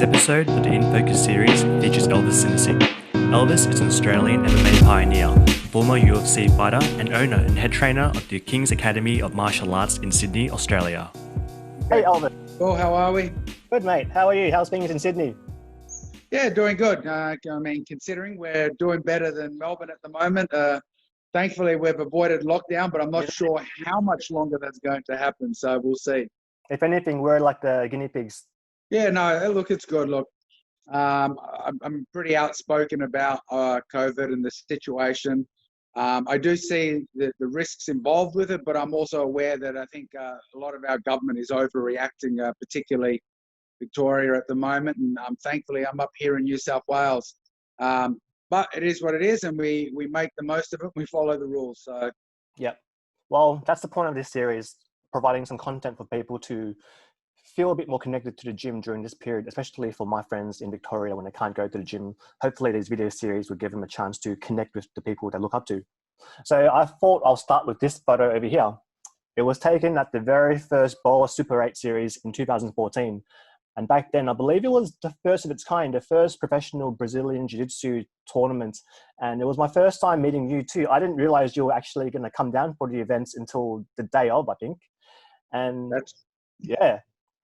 episode of the In Focus series features Elvis Sinosic. Elvis is an Australian MMA pioneer, former UFC fighter and owner and head trainer of the King's Academy of Martial Arts in Sydney, Australia. Hey Elvis. Well, how are we? Good mate, how are you? How's things in Sydney? Yeah, doing good. I mean, considering we're doing better than Melbourne at the moment, thankfully we've avoided lockdown, but I'm not sure how much longer that's going to happen, so we'll see. If anything, we're like the guinea pigs. Yeah, no, look, it's good. Look, I'm pretty outspoken about COVID and the situation. I do see the risks involved with it, but I'm also aware that I think a lot of our government is overreacting, particularly Victoria at the moment. And thankfully, I'm up here in New South Wales. But it is what it is, and we make the most of it. We follow the rules. So, Yep. Well, that's the point of this series, providing some content for people to feel a bit more connected to the gym during this period, especially for my friends in Victoria when they can't go to the gym. Hopefully these video series will give them a chance to connect with the people they look up to. So I thought I'll start with this photo over here. It was taken at the very first BOA Super 8 series in 2014. And back then, I believe it was the first of its kind, the first professional Brazilian Jiu-Jitsu tournament. And it was my first time meeting you too. I didn't realize you were actually going to come down for the events until the day of, I think. And yeah.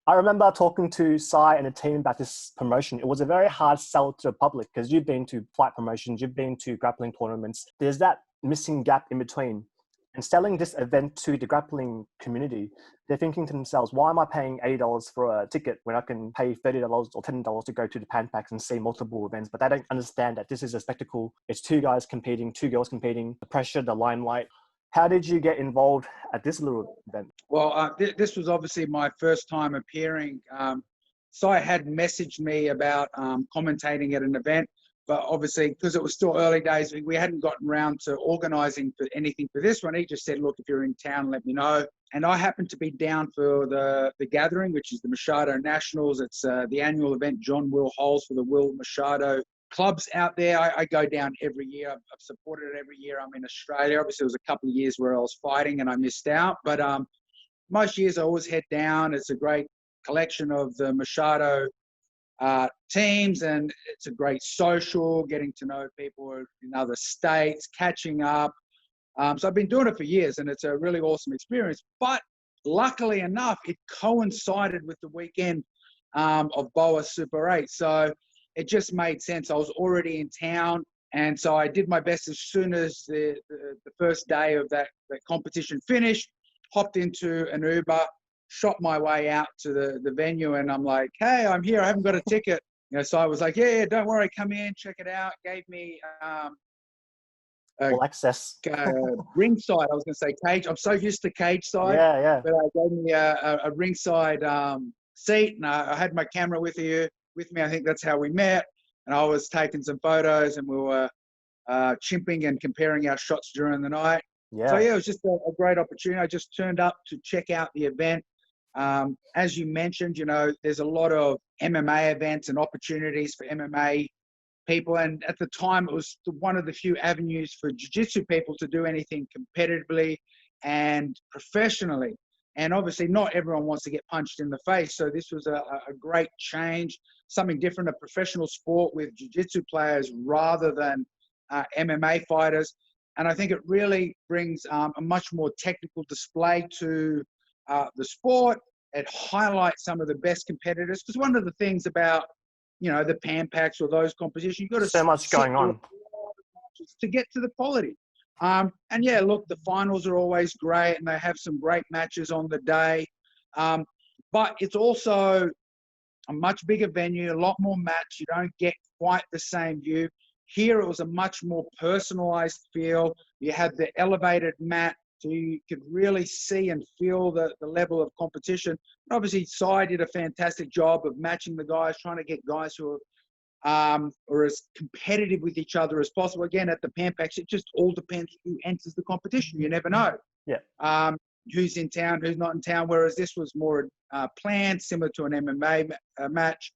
I remember talking to Sai and the team about this promotion. It was a very hard sell to the public because you've been to fight promotions, you've been to grappling tournaments. There's that missing gap in between. And selling this event to the grappling community, they're thinking to themselves, why am I paying $80 for a ticket when I can pay $30 or $10 to go to the Pan Packs and see multiple events? But they don't understand that this is a spectacle. It's two guys competing, two girls competing, the pressure, the limelight. How did you get involved at this little event? Well, this was obviously my first time appearing. Sai had messaged me about commentating at an event, but obviously because it was still early days, we hadn't gotten around to organising for anything for this one. He just said, look, if you're in town, let me know. And I happened to be down for the gathering, which is the Machado Nationals. It's the annual event John Will holds for the Will Machado clubs out there. I go down every year. I've supported it every year. I'm in Australia. Obviously, there was a couple of years where I was fighting and I missed out. But most years I always head down. It's a great collection of the Machado teams, and it's a great social, getting to know people in other states, catching up. So I've been doing it for years, and it's a really awesome experience. But luckily enough, it coincided with the weekend of BOA Super 8. So it just made sense. I was already in town, and so I did my best as soon as the first day of that competition finished, hopped into an Uber, shot my way out to the venue, and I'm like, hey, I'm here. I haven't got a ticket. So I was like, yeah, don't worry. Come in, check it out. Gave me all access. Ringside. I was going to say cage. I'm so used to cage side. Yeah. But I gave me a ringside seat, and I had my camera with me. I think that's how we met. And I was taking some photos, and we were chimping and comparing our shots during the night. Yeah. So yeah, it was just a great opportunity. I just turned up to check out the event. As you mentioned, there's a lot of MMA events and opportunities for MMA people. And at the time, it was one of the few avenues for jiu-jitsu people to do anything competitively and professionally. And obviously, not everyone wants to get punched in the face. So this was a great change, something different, a professional sport with jiu-jitsu players rather than MMA fighters. And I think it really brings a much more technical display to the sport. It highlights some of the best competitors. Because one of the things about, the Pan Packs or those competitions, you've got to so much going on to get to the quality. And yeah, look, the finals are always great, and they have some great matches on the day. But it's also a much bigger venue, a lot more match. You don't get quite the same view. Here, it was a much more personalized feel. You had the elevated mat, so you could really see and feel the level of competition. And obviously, Sai did a fantastic job of matching the guys, trying to get guys who are as competitive with each other as possible. Again, at the Pan Packs, it just all depends who enters the competition. You never know. Yeah. Who's in town, who's not in town. Whereas this was more planned, similar to an MMA match,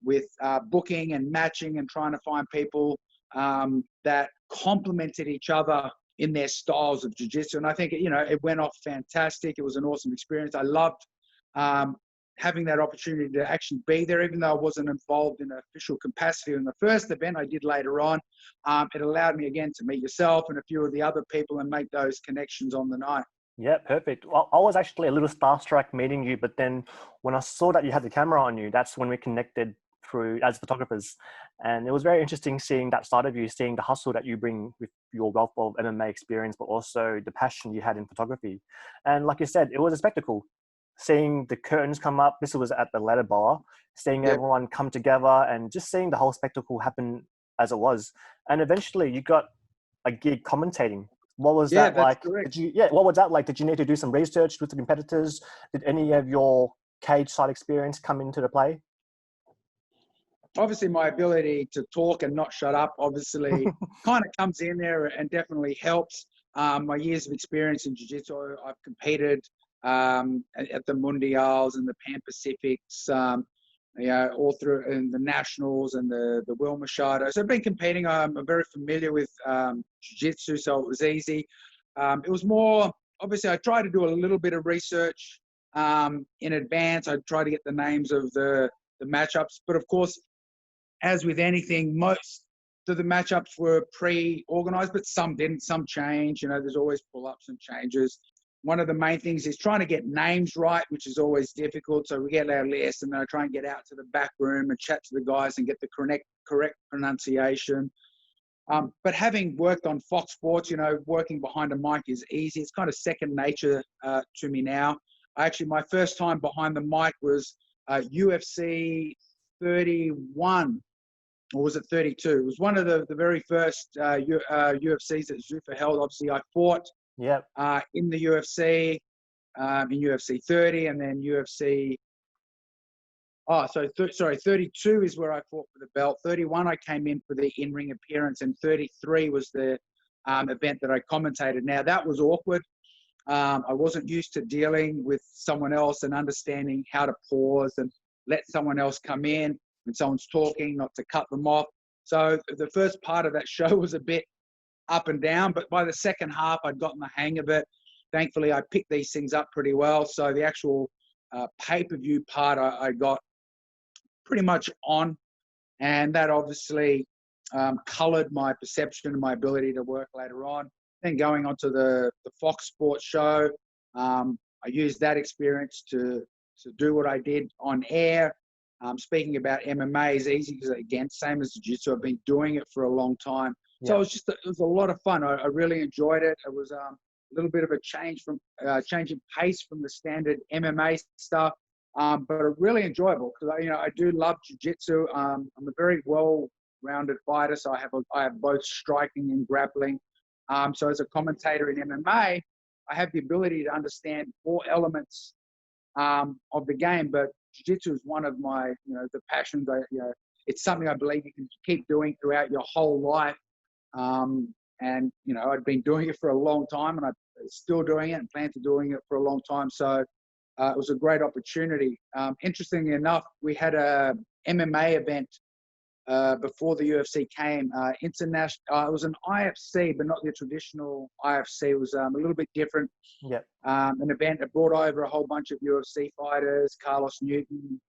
with booking and matching and trying to find people that complemented each other in their styles of jiu-jitsu. And I think, it went off fantastic. It was an awesome experience. I loved having that opportunity to actually be there, even though I wasn't involved in an official capacity in the first event I did later on, it allowed me again to meet yourself and a few of the other people and make those connections on the night. Yeah, perfect. Well, I was actually a little starstruck meeting you, but then when I saw that you had the camera on you, that's when we connected through as photographers. And it was very interesting seeing that side of you, seeing the hustle that you bring with your wealth of MMA experience, but also the passion you had in photography. And like you said, it was a spectacle. Seeing the curtains come up, this was at the ladder bar, seeing everyone come together and just seeing the whole spectacle happen as it was. And eventually you got a gig commentating. What was that like? Correct. What was that like? Did you need to do some research with the competitors? Did any of your cage side experience come into the play? Obviously, my ability to talk and not shut up, obviously, kind of comes in there and definitely helps. My years of experience in Jiu-Jitsu, I've competed at the Mundials and the Pan Pacifics, all through in the Nationals and the Wilma Shadow. So I've been competing. I'm very familiar with Jiu-Jitsu, so it was easy. It was more, obviously, I tried to do a little bit of research in advance. I tried to get the names of the matchups. But of course, as with anything, most of the matchups were pre-organized, but some didn't, some change. There's always pull-ups and changes. One of the main things is trying to get names right, which is always difficult. So we get our list and then I try and get out to the back room and chat to the guys and get the correct pronunciation. But having worked on Fox Sports, working behind a mic is easy. It's kind of second nature to me now. My first time behind the mic was UFC 31. Or was it 32? It was one of the very first UFCs that Zuffa held. Obviously, I fought in the UFC, in UFC 30, and then UFC. 32 is where I fought for the belt. 31, I came in for the in-ring appearance, and 33 was the event that I commentated. Now, that was awkward. I wasn't used to dealing with someone else and understanding how to pause and let someone else come in when someone's talking, not to cut them off. So the first part of that show was a bit up and down, but by the second half, I'd gotten the hang of it. Thankfully, I picked these things up pretty well. So the actual pay-per-view part, I got pretty much on, and that obviously colored my perception and my ability to work later on. Then going on to the Fox Sports show, I used that experience to do what I did on air. Speaking about MMA is easy because, again, same as Jiu-Jitsu, I've been doing it for a long time. So it was a lot of fun. I really enjoyed it. It was a little bit of a change in pace from the standard MMA stuff, but really enjoyable because I do love Jiu-Jitsu. I'm a very well-rounded fighter, so I have both striking and grappling. So as a commentator in MMA, I have the ability to understand all elements of the game, but Jiu-Jitsu is one of my, the passions. It's something I believe you can keep doing throughout your whole life. And, I'd been doing it for a long time and I'm still doing it and plan to doing it for a long time. So it was a great opportunity. Interestingly enough, we had a MMA event before the UFC came. International. It was an IFC, but not the traditional IFC. It was a little bit different. Yep. An event that brought over a whole bunch of UFC fighters, Carlos Newton,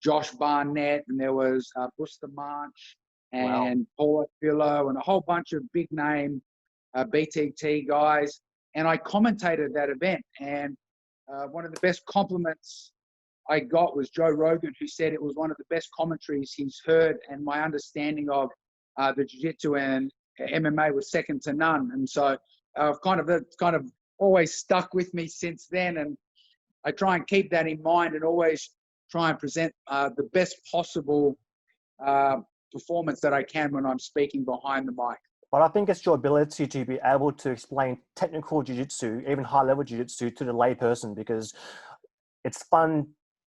Josh Barnett, and there was Bustamante and Paulo Filho and a whole bunch of big name BTT guys. And I commentated that event. And one of the best compliments I got was Joe Rogan, who said it was one of the best commentaries he's heard, and my understanding of the Jiu-Jitsu and MMA was second to none. And so it's kind of always stuck with me since then, and I try and keep that in mind and always try and present the best possible performance that I can when I'm speaking behind the mic. But I think it's your ability to be able to explain technical jiu-jitsu, even high-level jiu-jitsu, to the lay person, because it's fun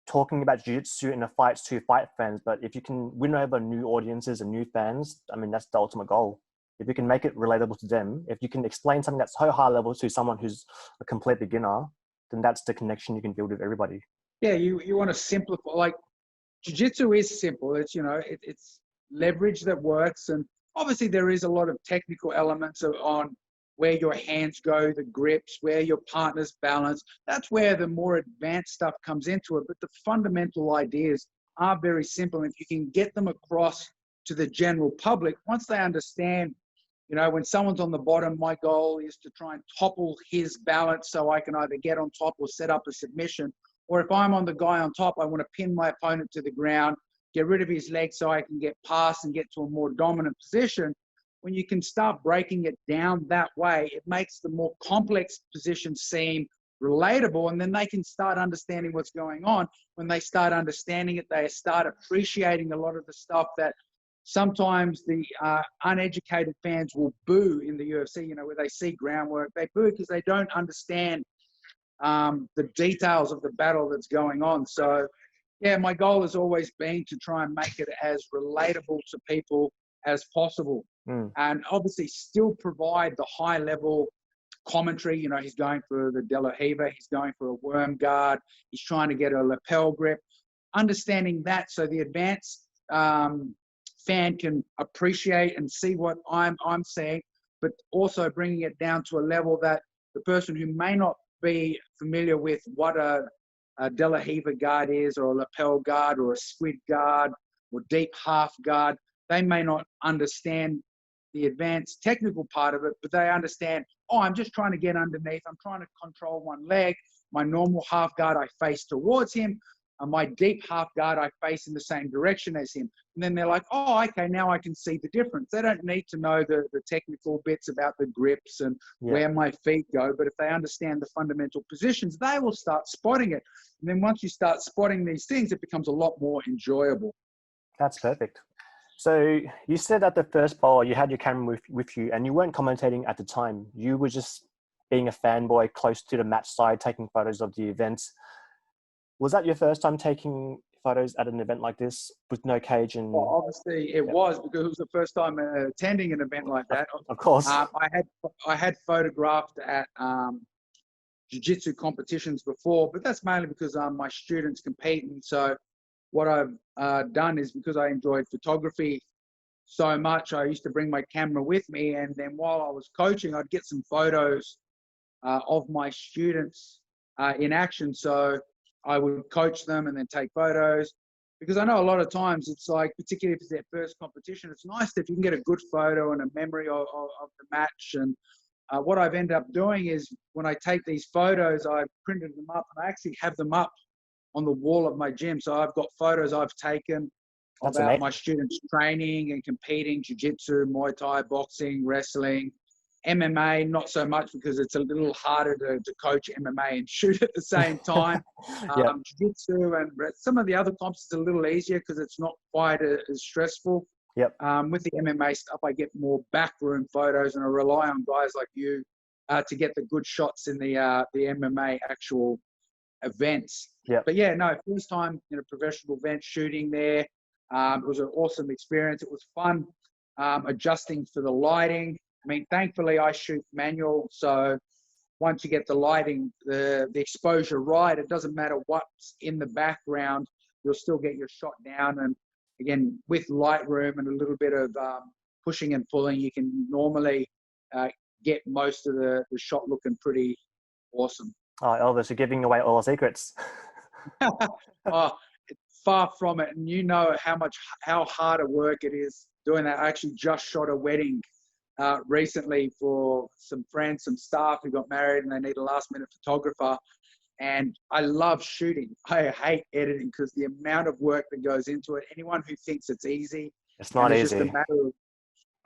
talking about jiu-jitsu in the fights to fight fans, but if you can win over new audiences and new fans, I mean, that's the ultimate goal. If you can make it relatable to them, if you can explain something that's so high level to someone who's a complete beginner, then that's the connection you can build with everybody. Yeah, you want to simplify. Like, jiu-jitsu is simple. It's, it's leverage that works, and obviously there is a lot of technical elements on where your hands go, the grips, where your partner's balance. That's where the more advanced stuff comes into it. But the fundamental ideas are very simple. If you can get them across to the general public, once they understand, you know, when someone's on the bottom, my goal is to try and topple his balance so I can either get on top or set up a submission. Or if I'm on the guy on top, I want to pin my opponent to the ground, get rid of his legs so I can get past and get to a more dominant position. When you can start breaking it down that way, it makes the more complex positions seem relatable, and then they can start understanding what's going on. When they start understanding it, they start appreciating a lot of the stuff that sometimes the uneducated fans will boo in the UFC, you know, where they see groundwork. They boo because they don't understand the details of the battle that's going on. So, yeah, my goal has always been to try and make it as relatable to people as possible. And obviously still provide the high level commentary. You know, he's going for the De La Riva, he's going for a worm guard, he's trying to get a lapel grip. Understanding that so the advanced fan can appreciate and see what I'm saying, but also bringing it down to a level that the person who may not be familiar with what a De La Riva guard is, or a lapel guard, or a squid guard, or deep half guard, they may not understand the advanced technical part of it, but they understand, oh, I'm just trying to get underneath, I'm trying to control one leg, my normal half guard I face towards him, and my deep half guard I face in the same direction as him. And then they're like, oh, okay, now I can see the difference. They don't need to know the technical bits about the grips and where my feet go, but if they understand the fundamental positions, they will start spotting it. And then once you start spotting these things, it becomes a lot more enjoyable. That's perfect. So you said at the first bowl you had your camera with you and you weren't commentating at the time. You were just being a fanboy close to the match side, taking photos of the events. Was that your first time taking photos at an event like this with no cage? And well, obviously it was, because it was the first time attending an event like that. Of course. I had photographed at jiu-jitsu competitions before, but that's mainly because my students compete. And so what I've done is, because I enjoyed photography so much, I used to bring my camera with me, and then while I was coaching, I'd get some photos of my students in action. So I would coach them and then take photos, because I know a lot of times it's like, particularly if it's their first competition, it's nice if you can get a good photo and a memory of the match. And what I've ended up doing is, when I take these photos, I've printed them up and I actually have them up on the wall of my gym. So I've got photos I've taken about my students training and competing, jiu-jitsu, Muay Thai, boxing, wrestling, MMA, not so much, because it's a little harder to coach MMA and shoot at the same time. Jiu-jitsu and some of the other comps, it's a little easier because it's not quite as stressful. With the MMA stuff, I get more backroom photos, and I rely on guys like you to get the good shots in the MMA actual events. But yeah, no, first time in a professional event shooting there. It was an awesome experience. It was fun adjusting for the lighting. I mean, thankfully I shoot manual, so once you get the lighting, the exposure right, it doesn't matter what's in the background, you'll still get your shot down. And again, with Lightroom and a little bit of pushing and pulling, you can normally get most of the shot looking pretty awesome. Oh, Elvis, you're giving away all the secrets. Oh, far from it. And you know how hard a work it is doing that. I actually just shot a wedding recently for some friends, some staff who got married, and they need a last minute photographer. And I love shooting. I hate editing because the amount of work that goes into it. Anyone who thinks it's easy, it's not easy. Just a matter of,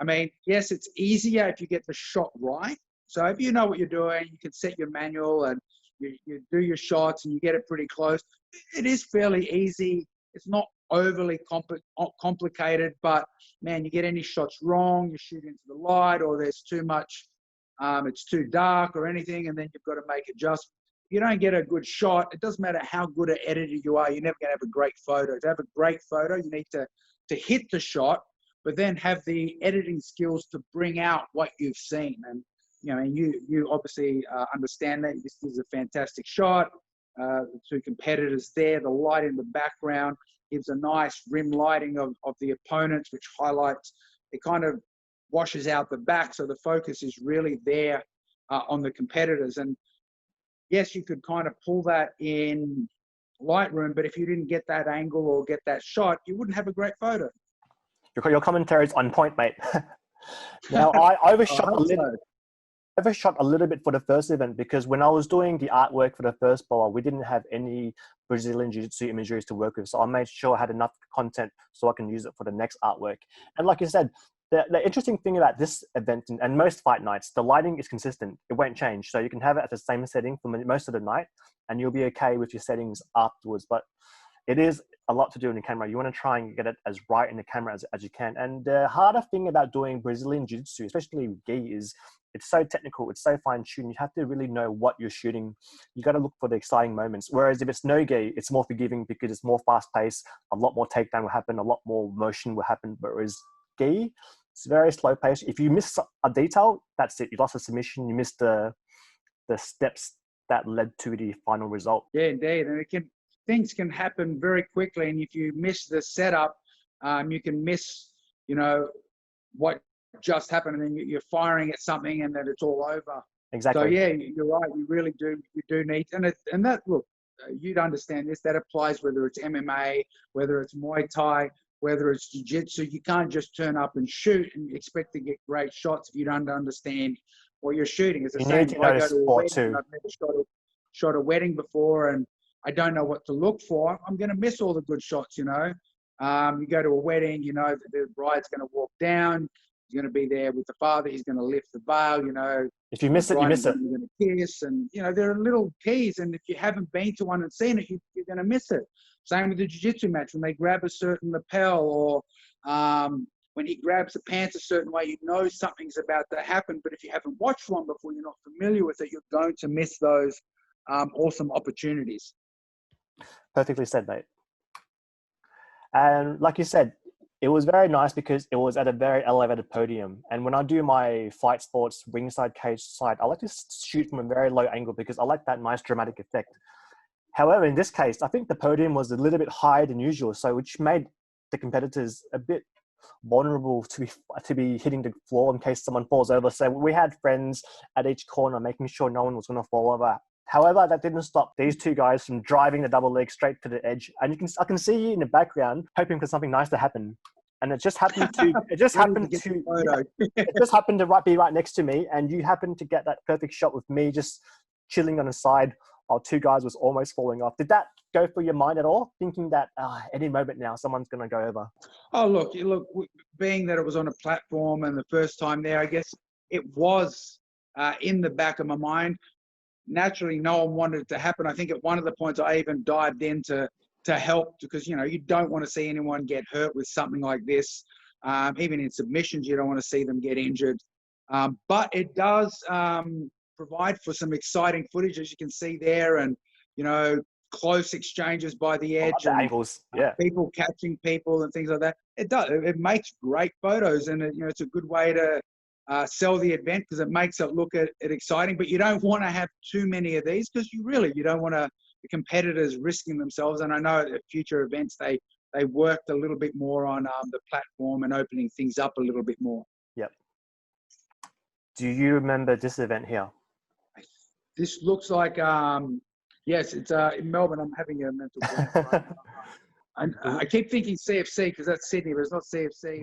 I mean, yes, it's easier if you get the shot right. So if you know what you're doing, you can set your manual and you do your shots and you get it pretty close. It is fairly easy. It's not overly complicated, but man, you get any shots wrong, you shoot into the light, or there's too much, it's too dark or anything, and then you've got to make adjustments. If you don't get a good shot, it doesn't matter how good an editor you are, you're never going to have a great photo. To have a great photo, you need to hit the shot, but then have the editing skills to bring out what you've seen. And you know, you obviously understand that. This is a fantastic shot. The two competitors there, the light in the background gives a nice rim lighting of the opponents, which highlights, it kind of washes out the back. So the focus is really there on the competitors. And yes, you could kind of pull that in Lightroom, but if you didn't get that angle or get that shot, you wouldn't have a great photo. Your commentary is on point, mate. Now, I overshot a little bit for the first event because when I was doing the artwork for the first bowl, we didn't have any Brazilian Jiu-Jitsu imageries to work with. So I made sure I had enough content so I can use it for the next artwork. And like you said, the interesting thing about this event and most fight nights, the lighting is consistent. It won't change. So you can have it at the same setting for most of the night and you'll be okay with your settings afterwards. But it is a lot to do in the camera. You want to try and get it as bright in the camera as you can. And the harder thing about doing Brazilian Jiu-Jitsu, especially with gi, is it's so technical, it's so fine-tuned. You have to really know what you're shooting. You got to look for the exciting moments. Whereas if it's no gi, it's more forgiving because it's more fast-paced. A lot more takedown will happen. A lot more motion will happen. Whereas gi, it's very slow-paced. If you miss a detail, that's it. You lost a submission. You missed the steps that led to the final result. Yeah, indeed. And things can happen very quickly. And if you miss the setup, you can miss, what just happened, and then you're firing at something and then it's all over. Exactly. So yeah, you're right. You really do. You do need, and that look, you'd understand this. That applies whether it's MMA, whether it's Muay Thai, whether it's Jiu-Jitsu. You can't just turn up and shoot and expect to get great shots if you don't understand what you're shooting. It's the same. If I go to a wedding and I've never shot a wedding before and I don't know what to look for, I'm going to miss all the good shots. You go to a wedding, the bride's going to walk down. He's going to be there with the father. He's going to lift the veil, If you miss it, you miss it. You're going to kiss. And, there are little keys. And if you haven't been to one and seen it, you're going to miss it. Same with the jiu-jitsu match. When they grab a certain lapel or when he grabs the pants a certain way, something's about to happen. But if you haven't watched one before, you're not familiar with it, you're going to miss those awesome opportunities. Perfectly said, mate. And like you said, it was very nice because it was at a very elevated podium. And when I do my fight sports ringside cage side, I like to shoot from a very low angle because I like that nice dramatic effect. However, in this case, I think the podium was a little bit higher than usual, so which made the competitors a bit vulnerable to be hitting the floor in case someone falls over. So we had friends at each corner making sure no one was going to fall over. However, that didn't stop these two guys from driving the double leg straight to the edge. And I can see you in the background hoping for something nice to happen. And it just happened to be right next to me. And you happened to get that perfect shot with me just chilling on the side while two guys was almost falling off. Did that go through your mind at all? Thinking that any moment now, someone's going to go over? Oh, look, being that it was on a platform and the first time there, I guess it was in the back of my mind. Naturally, no one wanted it to happen. I think at one of the points I even dived in to help because, you don't want to see anyone get hurt with something like this. Even in submissions, you don't want to see them get injured. But it does provide for some exciting footage, as you can see there, and, close exchanges by the edge. The angles, yeah. People catching people and things like that. It does. It makes great photos, and, it's a good way to sell the event because it makes it look exciting. But you don't want to have too many of these because you don't want the competitors risking themselves. And I know at future events they worked a little bit more on the platform and opening things up a little bit more. Yep. Do you remember this event here? This looks like yes, it's in Melbourne. I'm having a mental blank right now. I keep thinking CFC because that's Sydney, but it's not CFC.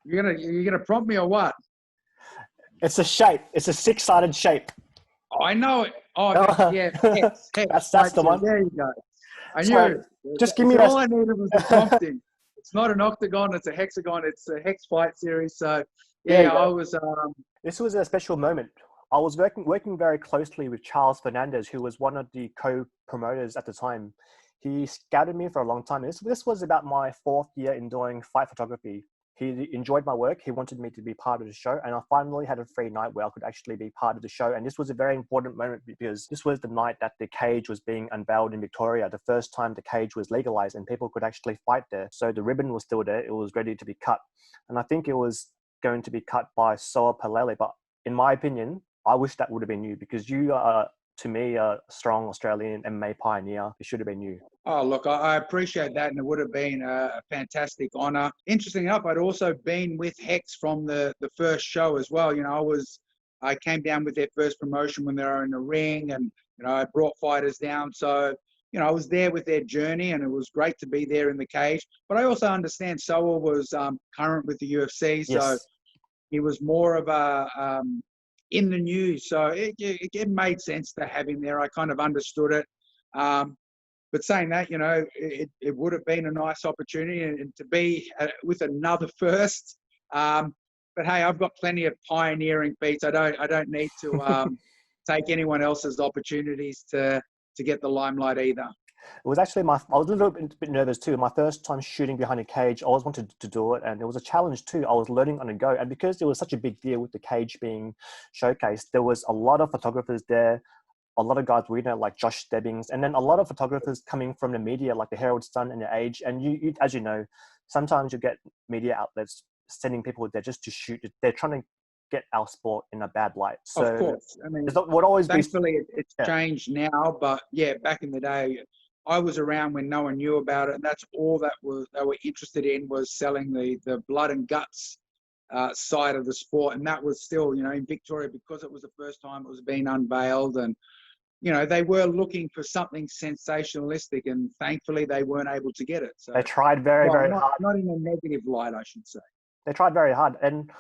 You're gonna prompt me or what? It's a shape. It's a six-sided shape. Oh, I know it. Oh, yeah. Hex. That's the one. There you go. I so, knew it. Just give me all I needed was the prompting. It's not an octagon. It's a hexagon. It's a hex fight series. So, yeah, I was... This was a special moment. I was working very closely with Charles Fernandez, who was one of the co-promoters at the time. He scouted me for a long time. This was about my 4th year in doing fight photography. He enjoyed my work. He wanted me to be part of the show. And I finally had a free night where I could actually be part of the show. And this was a very important moment because this was the night that the cage was being unveiled in Victoria. The first time the cage was legalized and people could actually fight there. So the ribbon was still there. It was ready to be cut. And I think it was going to be cut by Soa Palele. But in my opinion, I wish that would have been you because you are to me, a strong Australian MMA pioneer. It should have been you. Oh, look, I appreciate that, and it would have been a fantastic honour. Interesting enough, I'd also been with Hex from the first show as well. You know, I came down with their first promotion when they were in the ring, and you know, I brought fighters down. So, you know, I was there with their journey, and it was great to be there in the cage. But I also understand Soa was current with the UFC, so Yes. he was more of a in the news. So it made sense to have him there. I kind of understood it. But saying that, you know, it would have been a nice opportunity and to be with another first. But hey, I've got plenty of pioneering feats. I don't need to take anyone else's opportunities to get the limelight either. It was actually I was a little bit nervous too. My first time shooting behind a cage, I always wanted to do it. And it was a challenge too. I was learning on the go. And because it was such a big deal with the cage being showcased, there was a lot of photographers there, a lot of guys we know, like Josh Stebbings, and then a lot of photographers coming from the media, like the Herald Sun and the Age. And you as you know, sometimes you get media outlets sending people there just to shoot. They're trying to get our sport in a bad light. So of course. I mean, would always thankfully it's yeah. changed now, but yeah, back in the day, I was around when no one knew about it, and that's all they were interested in was selling the blood and guts side of the sport. And that was still, you know, in Victoria, because it was the first time it was being unveiled, and you know, they were looking for something sensationalistic, and thankfully they weren't able to get it. So they tried very hard. Not in a negative light, I should say. They tried very hard. And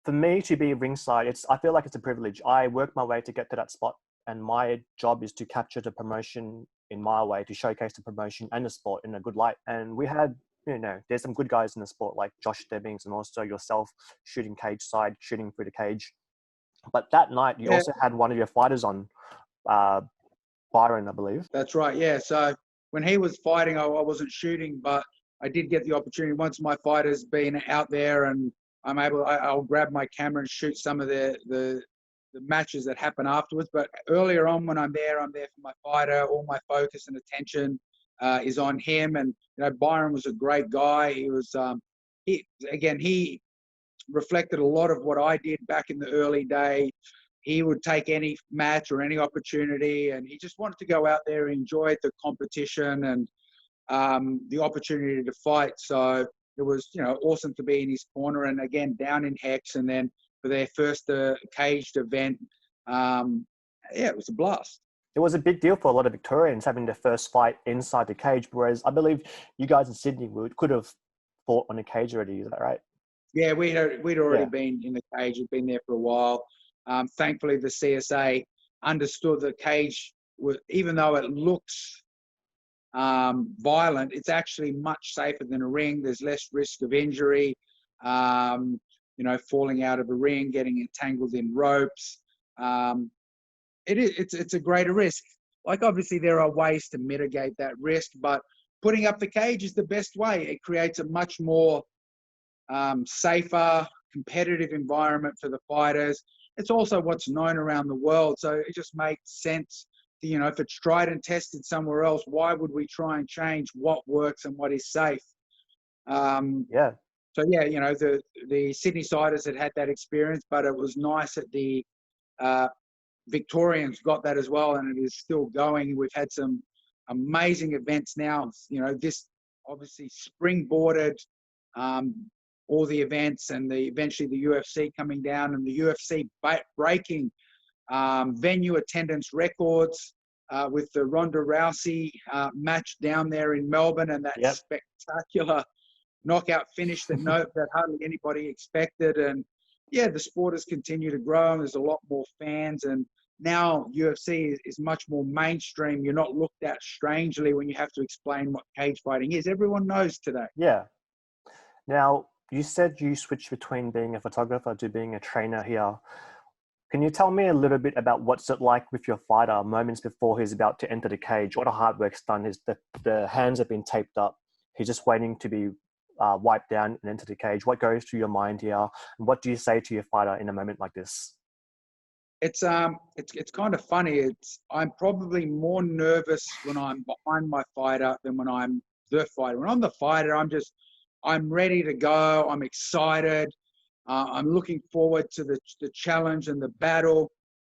for me to be ringside, I feel like it's a privilege. I worked my way to get to that spot, and my job is to capture the promotion in my way, to showcase the promotion and the sport in a good light. And we had, you know, there's some good guys in the sport like Josh Stebbings and also yourself shooting cage side, shooting through the cage. But that night you also had one of your fighters on, Byron, I believe. That's right, yeah. So when he was fighting, I wasn't shooting, but I did get the opportunity. Once my fighter's been out there and I'll grab my camera and shoot some of the matches that happen afterwards. But earlier on, when I'm there for my fighter. All my focus and attention is on him. And you know, Byron was a great guy. He was he reflected a lot of what I did back in the early day. He would take any match or any opportunity, and he just wanted to go out there and enjoy the competition and the opportunity to fight. So it was, you know, awesome to be in his corner, and again down in Hex, and then for their first caged event. It was a blast. It was a big deal for a lot of Victorians having their first fight inside the cage, whereas I believe you guys in Sydney could have fought on the cage already. Is that right? Yeah, we'd already been in the cage. We'd been there for a while. Thankfully, the CSA understood the cage, even though it looks violent, it's actually much safer than a ring. There's less risk of injury, you know, falling out of a ring, getting entangled in ropes. It's a greater risk. Like, obviously, there are ways to mitigate that risk, but putting up the cage is the best way. It creates a much more safer, competitive environment for the fighters. It's also what's known around the world, so it just makes sense. You know, if it's tried and tested somewhere else, why would we try and change what works and what is safe? So yeah, you know, the Sydney siders had that experience, but it was nice that the Victorians got that as well, and it is still going. We've had some amazing events now. You know, this obviously springboarded all the events, and eventually the UFC coming down, and the UFC breaking venue attendance records with the Ronda Rousey match down there in Melbourne, and that spectacular knockout finish that hardly anybody expected. And yeah, the sport has continued to grow, and there's a lot more fans, and now UFC is much more mainstream. You're not looked at strangely when you have to explain what cage fighting is. Everyone knows today. Yeah. Now, you said you switched between being a photographer to being a trainer here. Can you tell me a little bit about what's it like with your fighter moments before he's about to enter the cage? What a hard work's done. The hands have been taped up. He's just waiting to be wiped down and enter the cage. What goes through your mind here? And what do you say to your fighter in a moment like this? It's kind of funny. I'm probably more nervous when I'm behind my fighter than when I'm the fighter. When I'm the fighter, I'm ready to go. I'm excited. I'm looking forward to the challenge and the battle.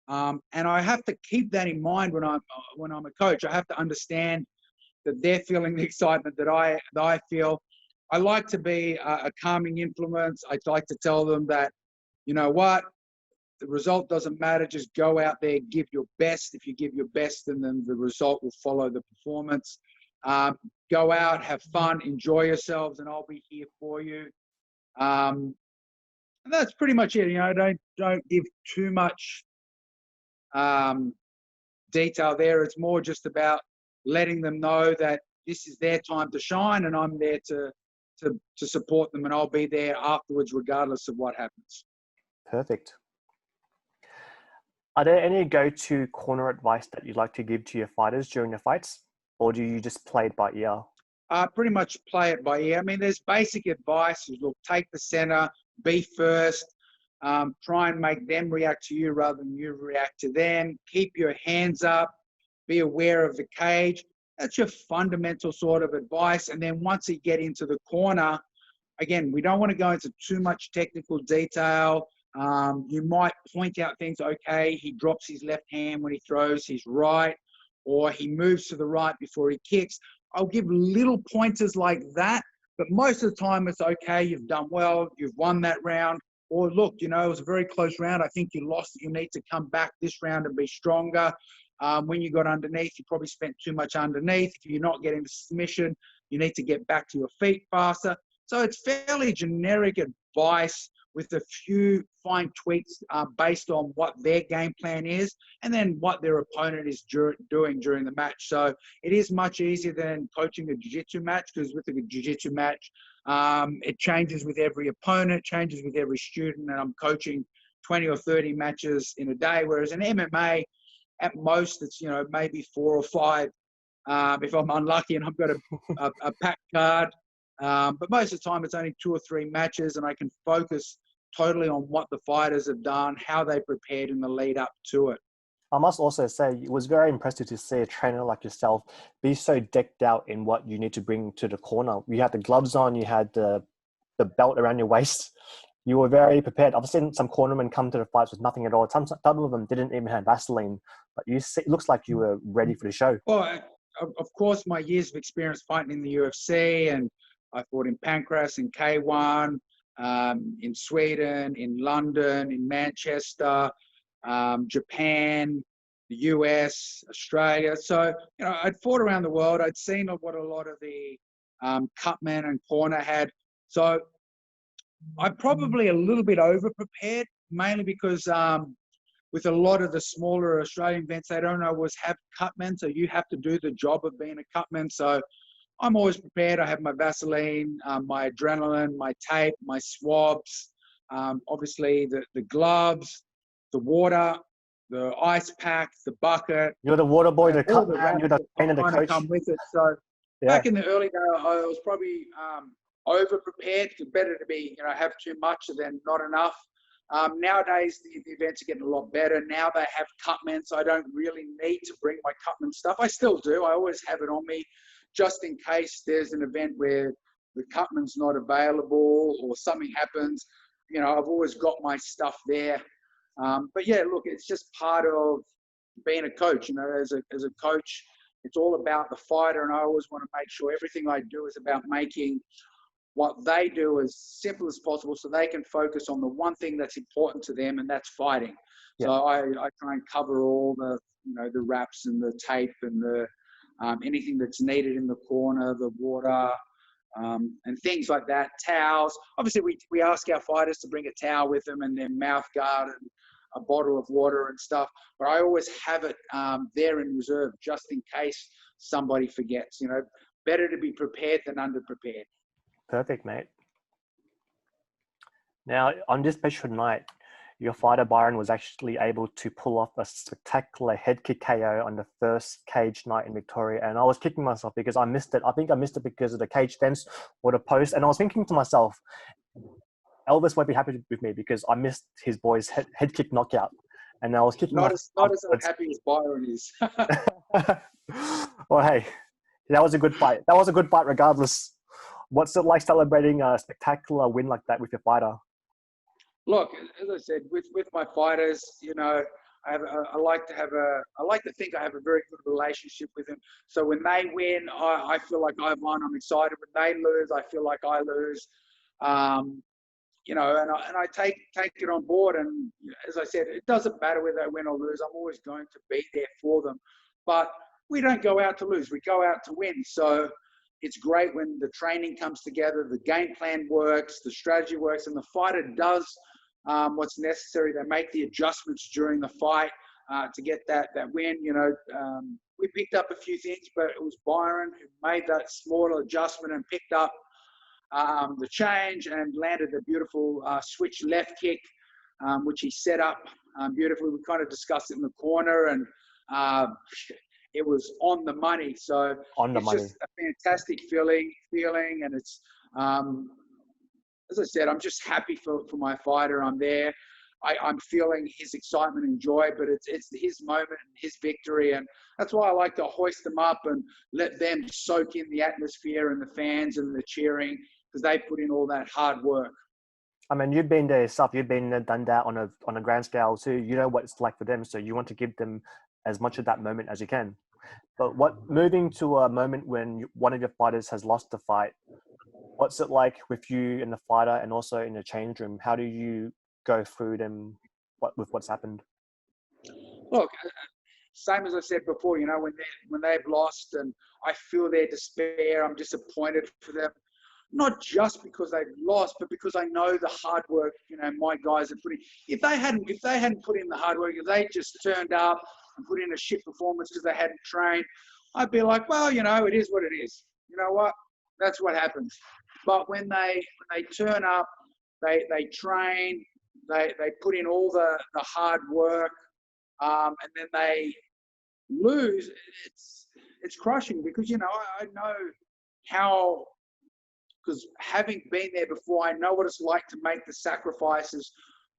And I have to keep that in mind when I'm a coach. I have to understand that they're feeling the excitement that I feel. I like to be a calming influence. I like to tell them that, you know what, the result doesn't matter. Just go out there, give your best. If you give your best, then the result will follow the performance. Go out, have fun, enjoy yourselves, and I'll be here for you. And that's pretty much it. You know, don't give too much detail there. It's more just about letting them know that this is their time to shine, and I'm there to support them, and I'll be there afterwards, regardless of what happens. Perfect. Are there any go-to corner advice that you'd like to give to your fighters during the fights, or do you just play it by ear? Pretty much play it by ear. I mean, there's basic advice. Look, take the center, be first, try and make them react to you rather than you react to them. Keep your hands up, be aware of the cage. That's your fundamental sort of advice. And then once you get into the corner, again, we don't want to go into too much technical detail. You might point out things, okay, he drops his left hand when he throws his right, or he moves to the right before he kicks. I'll give little pointers like that, but most of the time it's okay, you've done well, you've won that round, or look, you know, it was a very close round, I think you lost, you need to come back this round and be stronger. When you got underneath, you probably spent too much underneath. If you're not getting the submission, you need to get back to your feet faster. So it's fairly generic advice with a few fine tweaks based on what their game plan is and then what their opponent is doing during the match. So it is much easier than coaching a jiu-jitsu match, because with a jiu-jitsu match, it changes with every opponent, changes with every student, and I'm coaching 20 or 30 matches in a day, whereas in MMA, at most, it's, you know, maybe 4 or 5 if I'm unlucky and I've got a packed card. But most of the time, it's only 2 or 3 matches, and I can focus totally on what the fighters have done, how they prepared in the lead up to it. I must also say, it was very impressive to see a trainer like yourself be so decked out in what you need to bring to the corner. You had the gloves on, you had the belt around your waist. You were very prepared. I've seen some cornermen come to the fights with nothing at all. Some of them didn't even have Vaseline, but it looks like you were ready for the show. Well, of course, my years of experience fighting in the UFC, and I fought in Pancras, in K1, in Sweden, in London, in Manchester, Japan, the US, Australia. So, you know, I'd fought around the world. I'd seen what a lot of the cutmen and corner had. So I'm probably a little bit over-prepared, mainly because with a lot of the smaller Australian events, they don't always have cutmen, so you have to do the job of being a cutman. So I'm always prepared. I have my Vaseline, my adrenaline, my tape, my swabs, obviously the gloves, the water, the ice pack, the bucket. You're the water boy, the all the cutman, you're the trainer, the coach. come with it. So Yeah. back in the early days, I was probably over prepared. It's better to be, you know, have too much than not enough. Nowadays, the events are getting a lot better. Now they have cutmen, so I don't really need to bring my cutman stuff. I still do. I always have it on me, just in case there's an event where the cutman's not available or something happens. You know, I've always got my stuff there. But yeah, look, it's just part of being a coach. You know, as a coach, it's all about the fighter, and I always want to make sure everything I do is about making what they do as simple as possible, so they can focus on the one thing that's important to them, and that's fighting. Yeah. So I try and cover all the, you know, the wraps and the tape and the anything that's needed in the corner, the water, and things like that. Towels. Obviously, we ask our fighters to bring a towel with them and their mouth guard and a bottle of water and stuff. But I always have it there in reserve, just in case somebody forgets. You know, better to be prepared than underprepared. Perfect, mate. Now, on this special night, your fighter Byron was actually able to pull off a spectacular head kick KO on the first cage night in Victoria, and I was kicking myself because I missed it. I think I missed it because of the cage fence or the post, and I was thinking to myself, Elvis won't be happy with me because I missed his boy's head kick knockout, and I was kicking not as unhappy as Byron is. Well, hey, that was a good fight. That was a good fight regardless. What's it like celebrating a spectacular win like that with your fighter? Look, as I said, with my fighters, you know, I like to think I have a very good relationship with them. So when they win, I feel like I've won. I'm excited. When they lose, I feel like I lose. And I take it on board. And as I said, it doesn't matter whether they win or lose. I'm always going to be there for them. But we don't go out to lose. We go out to win. So it's great when the training comes together, the game plan works, the strategy works, and the fighter does what's necessary. They make the adjustments during the fight to get that win. We picked up a few things, but it was Byron who made that small adjustment and picked up the change and landed a beautiful switch left kick, which he set up beautifully. We kind of discussed it in the corner, and it was on the money. So just a fantastic feeling, and it's as I said, I'm just happy for my fighter. I'm there. I'm feeling his excitement and joy, but it's his moment and his victory. And that's why I like to hoist them up and let them soak in the atmosphere and the fans and the cheering, because they put in all that hard work. I mean, you've been there yourself. You've been done that on a grand scale too. You know what it's like for them. So you want to give them as much of that moment as you can. But moving to a moment when one of your fighters has lost the fight, what's it like with you and the fighter, and also in the change room? How do you go through them with what's happened? Look, same as I said before, when they've lost, and I feel their despair, I'm disappointed for them. Not just because they've lost, but because I know the hard work, my guys are putting. If they hadn't put in the hard work, if they just turned up and put in a shit performance because they hadn't trained, I'd be like, well, it is what it is. You know what? That's what happens. But when they turn up, they train, they put in all the hard work, and then they lose, it's crushing, because I know how, because having been there before, I know what it's like to make the sacrifices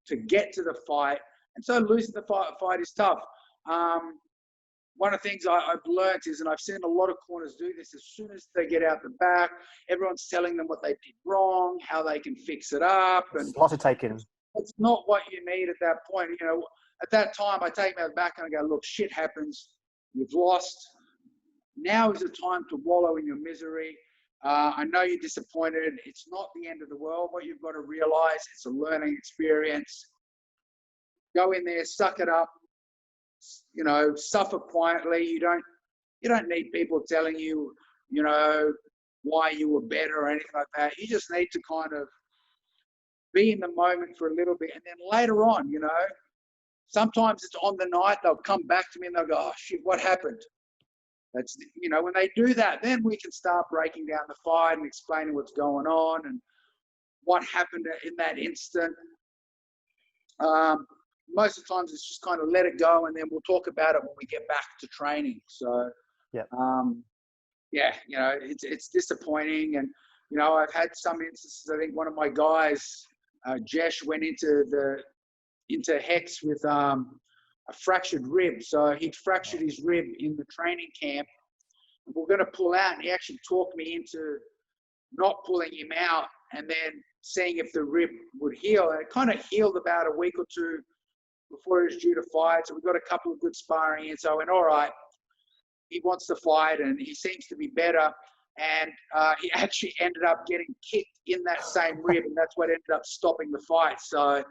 to get to the fight, and so losing the fight is tough. One of the things I've learned is, and I've seen a lot of corners do this, as soon as they get out the back, everyone's telling them what they did wrong, how they can fix it up. And lots to take in. It's not what you need at that point. At that time, I take them out the back and I go, look, shit happens. You've lost. Now is the time to wallow in your misery. I know you're disappointed. It's not the end of the world. What you've got to realize, it's a learning experience. Go in there, suck it up. Suffer quietly. You don't need people telling you, why you were better or anything like that. You just need to kind of be in the moment for a little bit, and then later on, sometimes it's on the night, they'll come back to me and they'll go, oh shit, what happened? That's, when they do that, then we can start breaking down the fight and explaining what's going on and what happened in that instant. Most of the times it's just kind of let it go, and then we'll talk about it when we get back to training. So, it's disappointing. And, I've had some instances. I think one of my guys, Jesh, went into Hex with a fractured rib. So he'd fractured his rib in the training camp. We're going to pull out, and he actually talked me into not pulling him out and then seeing if the rib would heal. And it kind of healed about a week or two before he was due to fight. So we got a couple of good sparring in. So I went, all right, he wants to fight and he seems to be better. And he actually ended up getting kicked in that same rib, and that's what ended up stopping the fight. So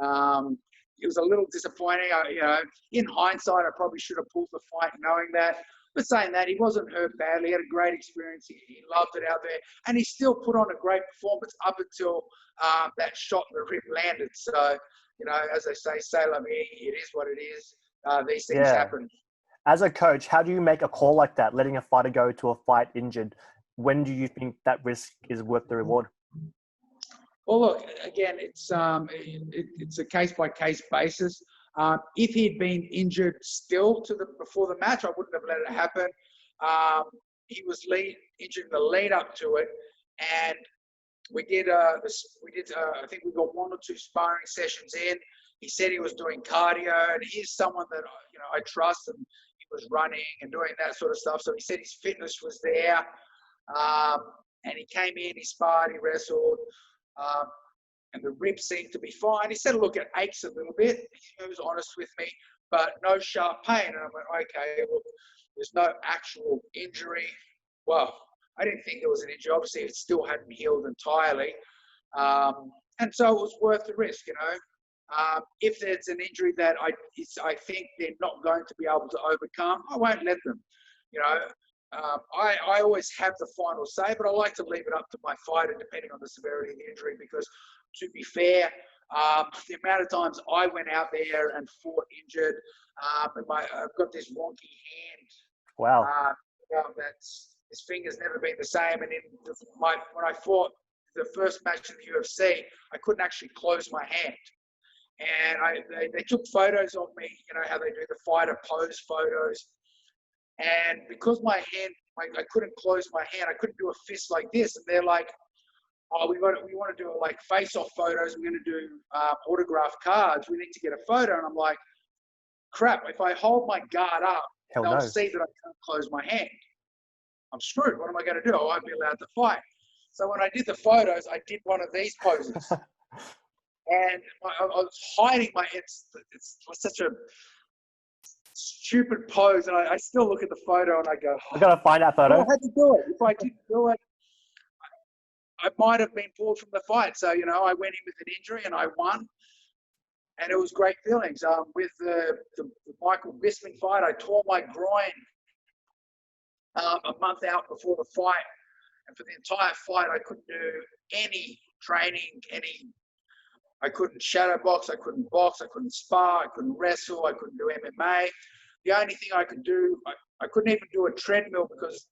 it was a little disappointing. In hindsight, I probably should have pulled the fight knowing that. But saying that, he wasn't hurt badly. He had a great experience. He loved it out there. And he still put on a great performance up until that shot in the rib landed. So, as they say, say la vie, it is what it is. These things happen. As a coach, how do you make a call like that, letting a fighter go to a fight injured? When do you think that risk is worth the reward? Well, look, again, it's a case-by-case basis. If he'd been injured still before the match, I wouldn't have let it happen. He was injured in the lead up to it, and we did. I think we got 1 or 2 sparring sessions in. He said he was doing cardio, and he's someone that I trust, and he was running and doing that sort of stuff. So he said his fitness was there, and he came in, he sparred, he wrestled. and the ribs seemed to be fine. He said, look, it aches a little bit. He was honest with me, but no sharp pain. And I went, okay, look, there's no actual injury. Well, I didn't think there was an injury. Obviously, it still hadn't healed entirely. And so it was worth the risk, you know. If there's an injury that I think they're not going to be able to overcome, I won't let them. You know, I always have the final say, but I like to leave it up to my fighter depending on the severity of the injury because, to be fair, the amount of times I went out there and fought injured, and I've got this wonky hand. Wow. His finger's never been the same. And when I fought the first match in the UFC, I couldn't actually close my hand. And they took photos of me, you know, how they do the fighter pose photos. And because my hand, I couldn't close my hand, I couldn't do a fist like this. And they're like, oh, we want to do like face-off photos. We're going to do autograph cards. We need to get a photo. And I'm like, crap, if I hold my guard up, they'll see that I can't close my hand. I'm screwed. What am I going to do? I won't be allowed to fight. So when I did the photos, I did one of these poses. And I was hiding it's such a stupid pose. And I still look at the photo and I go, I got to find that photo. I had to do it. If I didn't do it, I might have been pulled from the fight. So, you know, I went in with an injury and I won. And it was great feelings. With the Michael Bisping fight, I tore my groin a month out before the fight. And for the entire fight, I couldn't do any training, I couldn't shadow box, I couldn't spar, I couldn't wrestle, I couldn't do MMA. The only thing I could do, I couldn't even do a treadmill because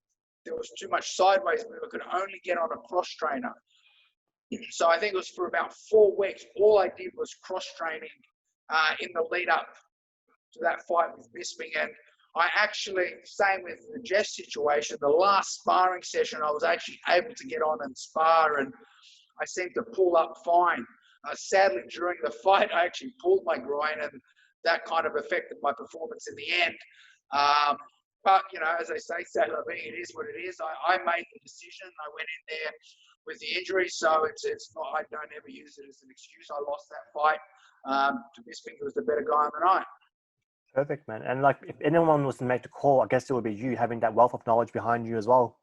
there was too much sideways move. I could only get on a cross trainer. So I think it was for about 4 weeks, all I did was cross training in the lead up to that fight with Bisping. And I actually, same with the Jeff situation, the last sparring session, I was actually able to get on and spar and I seemed to pull up fine. Sadly, during the fight, I actually pulled my groin and that kind of affected my performance in the end. But, you know, as they say, it is what it is. I made the decision. I went in there with the injury, so it's not, I don't ever use it as an excuse. I lost that fight. To Bisping, was the better guy on the night. Perfect, man. And like, if anyone was to make the call, I guess it would be you having that wealth of knowledge behind you as well.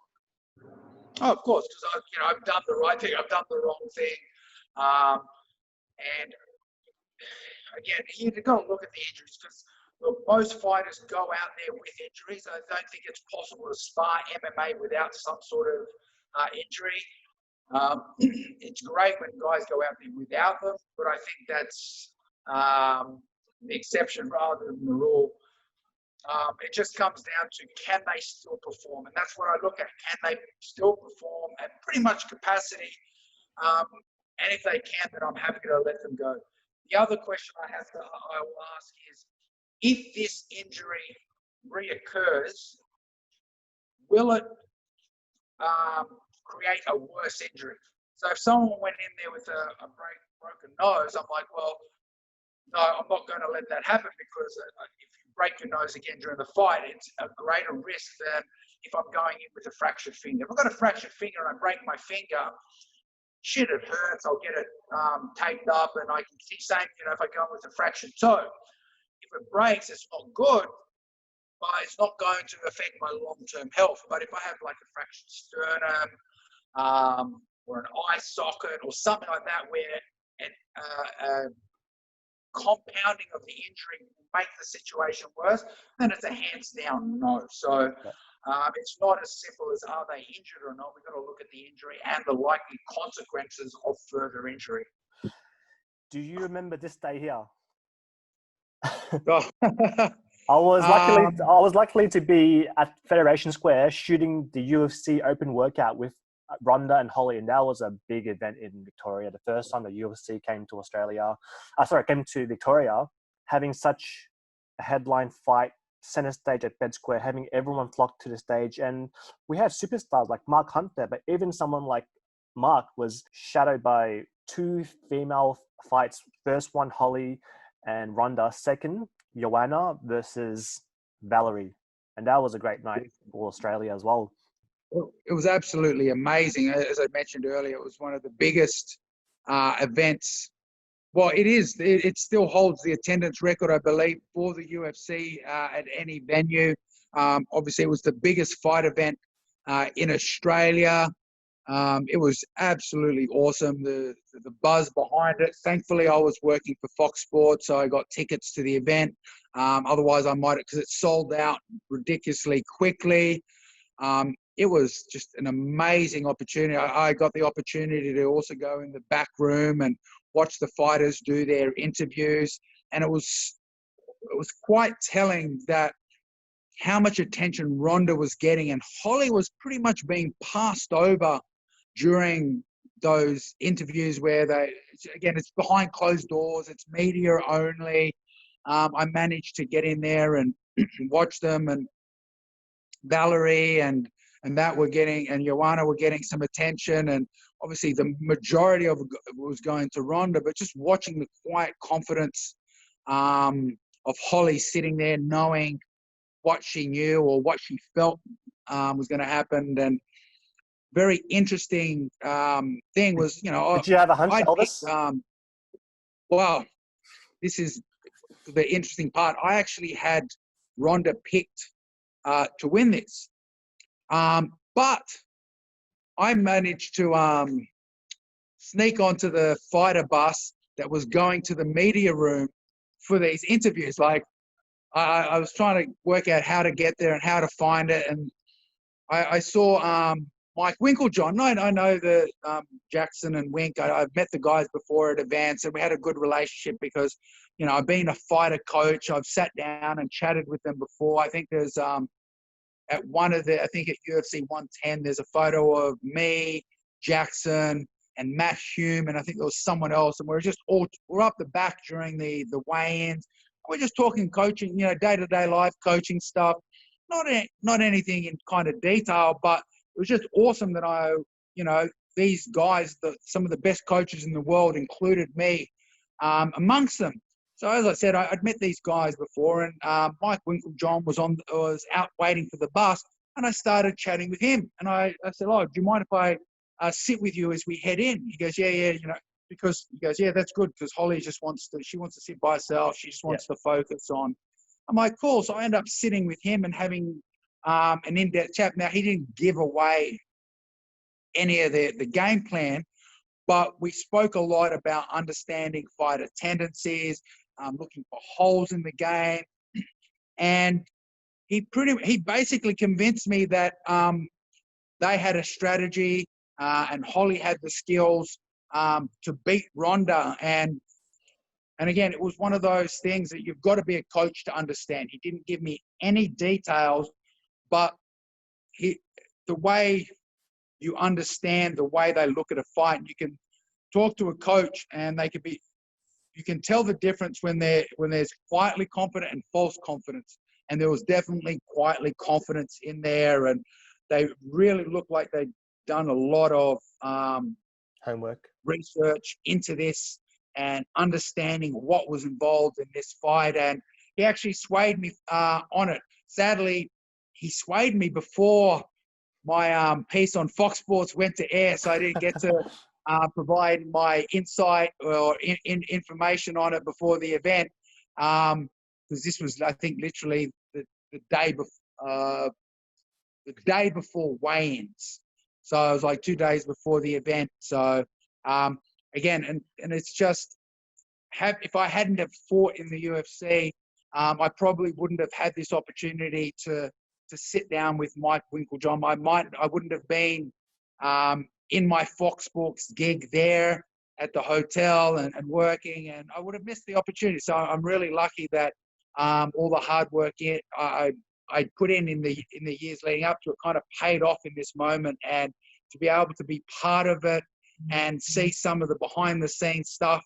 Oh, of course, because I've done the right thing. I've done the wrong thing. And again, you've got to look at the injuries because most fighters go out there with injuries. I don't think it's possible to spar MMA without some sort of injury. It's great when guys go out there without them, but I think that's the exception rather than the rule. It just comes down to, can they still perform? And that's what I look at. Can they still perform at pretty much capacity? And if they can, then I'm happy to let them go. The other question I will ask is, if this injury reoccurs, will it create a worse injury? So if someone went in there with a broken nose, I'm like, well, no, I'm not going to let that happen because if you break your nose again during the fight, it's a greater risk than if I'm going in with a fractured finger. If I've got a fractured finger and I break my finger, shit, it hurts. I'll get it taped up and I can keep saying, you know, if I go in with a fractured toe, if it breaks, it's not good, but it's not going to affect my long-term health. But if I have like a fractured sternum or an eye socket or something like that where compounding of the injury will make the situation worse, then it's a hands down no. So it's not as simple as are they injured or not. We've got to look at the injury and the likely consequences of further injury. Do you remember this day here? Oh. I was lucky to be at Federation Square shooting the UFC Open workout with Ronda and Holly, and that was a big event in Victoria. The first time the UFC came to Victoria, having such a headline fight, center stage at Bed Square, having everyone flock to the stage, and we had superstars like Mark Hunt there, but even someone like Mark was shadowed by 2 female fights. First one, Holly and Ronda. Second, Joanna versus Valerie, and that was a great night for Australia as well. It was absolutely amazing. As I mentioned earlier, it was one of the biggest events. Well, it still holds the attendance record, I believe, for the UFC at any venue. Obviously, it was the biggest fight event in Australia. It was absolutely awesome. The buzz behind it. Thankfully, I was working for Fox Sports, so I got tickets to the event. Otherwise, I might, because it sold out ridiculously quickly. It was just an amazing opportunity. I got the opportunity to also go in the back room and watch the fighters do their interviews, and it was quite telling that how much attention Ronda was getting, and Holly was pretty much being passed over during those interviews where it's behind closed doors, it's media only. I managed to get in there and watch them, and Valerie and Joanna were getting some attention, and obviously the majority of it was going to Ronda, but just watching the quiet confidence of Holly sitting there knowing what she knew or what she felt was going to happen. And very interesting thing was, Did you have a hunch, Elvis? Well, this is the interesting part. I actually had Ronda picked to win this. But I managed to sneak onto the fighter bus that was going to the media room for these interviews. Like, I was trying to work out how to get there and how to find it. And I saw Mike Winkeljohn. I know the Jackson and Wink. I've met the guys before at events, and we had a good relationship because, I've been a fighter coach. I've sat down and chatted with them before. I think there's at UFC 110, there's a photo of me, Jackson, and Matt Hume, and I think there was someone else, and we're up the back during the weigh-ins. We're just talking coaching, day-to-day life coaching stuff, not anything in kind of detail, but it was just awesome that these guys, some of the best coaches in the world, included me amongst them. So as I said, I'd met these guys before, and Mike Winkeljohn was out waiting for the bus, and I started chatting with him. And I said, "Oh, do you mind if I sit with you as we head in?" He goes, "Yeah, because he goes, yeah, that's good, because Holly just wants to sit by herself. She just wants to focus on." I'm like, cool. So I end up sitting with him and having an in-depth chat. Now, he didn't give away any of the game plan, but we spoke a lot about understanding fighter tendencies, looking for holes in the game, and he basically convinced me that they had a strategy and Holly had the skills to beat Ronda. And again, it was one of those things that you've got to be a coach to understand. He didn't give me any details, but the way you understand the way they look at a fight, you can talk to a coach and you can tell the difference when there's quietly confident and false confidence. And there was definitely quietly confidence in there, and they really looked like they'd done a lot of homework, research into this and understanding what was involved in this fight. And he actually swayed me on it. Sadly, he swayed me before my piece on Fox Sports went to air, so I didn't get to provide my insight or information on it before the event, because this was, I think, literally the day before weigh-ins. So it was like 2 days before the event. So again, and it's just, if I hadn't have fought in the UFC, I probably wouldn't have had this opportunity to sit down with Mike Winkeljohn. I wouldn't have been in my Fox Sports gig there at the hotel and working, and I would have missed the opportunity. So I'm really lucky that all the hard work I put in the years leading up to it kind of paid off in this moment, and to be able to be part of it and see some of the behind the scenes stuff,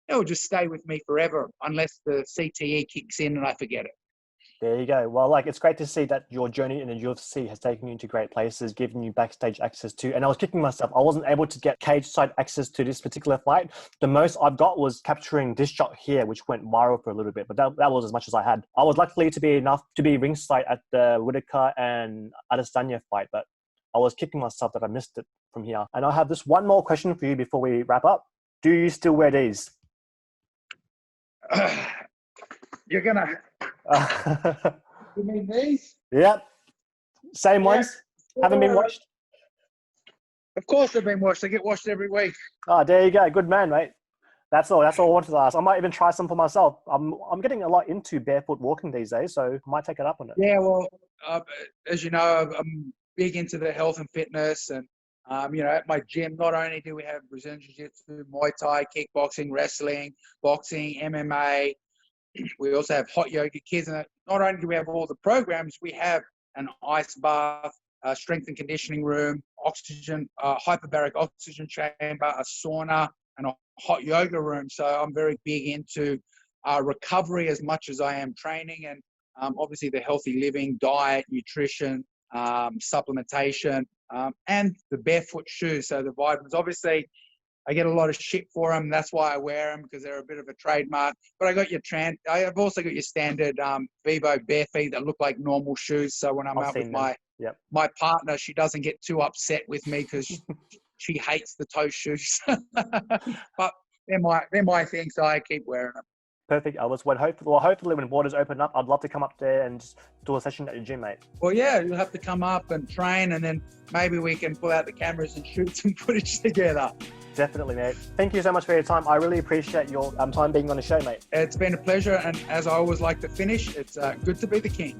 it will just stay with me forever unless the CTE kicks in and I forget it. There you go. Well, it's great to see that your journey in the UFC has taken you into great places, giving you backstage access to, and I was kicking myself. I wasn't able to get cage side access to this particular fight. The most I've got was capturing this shot here, which went viral for a little bit, but that was as much as I had. I was lucky to be enough to be ringside at the Whitaker and Adesanya fight, but I was kicking myself that I missed it from here. And I have this one more question for you before we wrap up. Do you still wear these? You're gonna. You mean these? Yep. Same ones. Haven't been washed. Of course, they've been washed. They get washed every week. Oh, there you go. Good man, mate. That's all. That's all I wanted to ask. I might even try some for myself. I'm getting a lot into barefoot walking these days, so I might take it up on it. Yeah, well, as you know, I'm big into the health and fitness, and at my gym, not only do we have Brazilian Jiu-Jitsu, Muay Thai, kickboxing, wrestling, boxing, MMA, we also have hot yoga kids, and not only do we have all the programs, we have an ice bath, a strength and conditioning room, oxygen, hyperbaric oxygen chamber, a sauna, and a hot yoga room. So I'm very big into recovery as much as I am training, and obviously the healthy living, diet, nutrition, supplementation, and the barefoot shoes. So the Vibrams, obviously, I get a lot of shit for them. That's why I wear them, because they're a bit of a trademark. But I've also got your standard Vivo bare feet that look like normal shoes. So when I'm out with my partner, she doesn't get too upset with me because she hates the toe shoes. But they're my thing, so I keep wearing them. Perfect, Elvis. Hopefully when borders open up, I'd love to come up there and do a session at your gym, mate. Well, yeah, you'll have to come up and train, and then maybe we can pull out the cameras and shoot some footage together. Definitely, mate. Thank you so much for your time. I really appreciate your time being on the show, mate. It's been a pleasure, and as I always like to finish, it's good to be the king.